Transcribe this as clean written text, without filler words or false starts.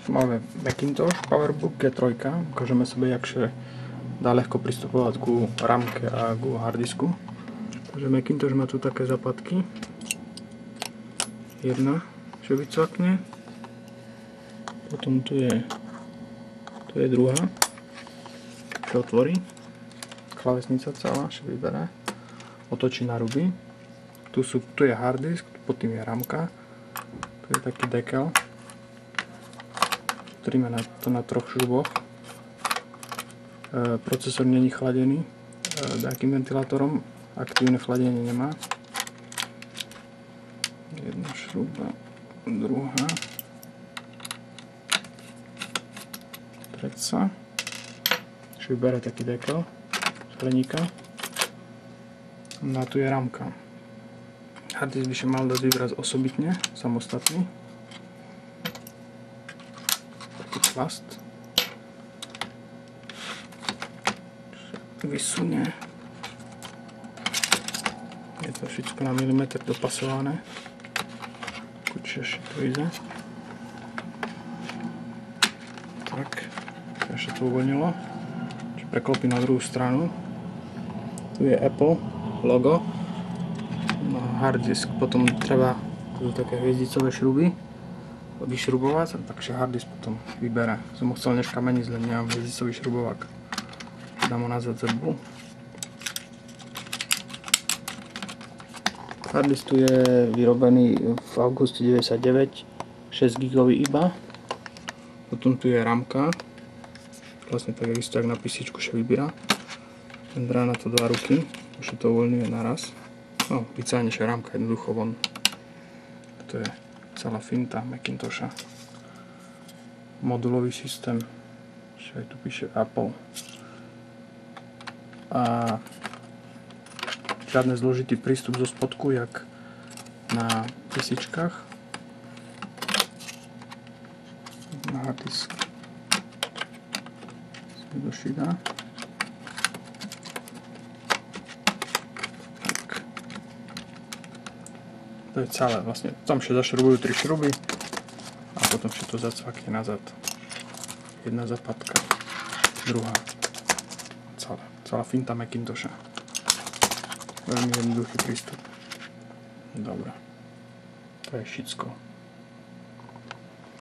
Tu máme Macintosh PowerBook G3, ukážeme sobie, jak się dá ľahko pristupovať ku ramke a ku hardisku. Takže Macintosh má tu také zapadky. Jedna, čo vycvakne. Potom tu je druhá, čo otvorí. Klávesnica celá, čo vyberá. Otočí na ruby. Tu je harddisk, pod tým je ramka. Tu je taký dekel. Tríme to na 3 šruboch. Procesor není chladený takým ventilátorom, aktívne chladenie nemá. Jedna šruba, druhá. Treca. Čiže vybere taký dekel skleníka. No a tu je ramka. Harddisk by sa mal dať vybrať osobitne, samostatný. Plast vysunie, je to všetko na milimetr dopasované, čiže to ide tak, ešte to uvoľnilo, čiže preklopí na druhú stranu. Tu je Apple logo, no harddisk, potom treba tu také hviezdicové šruby vyšrubovať, takže harddisk potom vybere. Som ho chcel dneska meniť, len nemám hviezdicový šrubovák. Dám ho nazad zrbu. Harddisk tu je vyrobený v auguste 99, 6 GB iba. Potom tu je ramka, vlastne tak isto jak na písičku sa vyberá. Ten dá na to 2 ruky, už to uvoľňuje naraz. No, vycáhneš ramka jednoducho von. To je celá finta Macintosha. Modulový systém, čo aj tu píše Apple. A žiadny zložitý prístup zo spodku, jak na písičkách. Na harddisk sa došída. To je celé, vlastne tam sa zašrubujú 3 šruby a potom sa to zacvakne nazad. Jedna zapadka, druhá, celá finta Macintosha. Veľmi jednoduchý prístup. Dobre, to je všetko.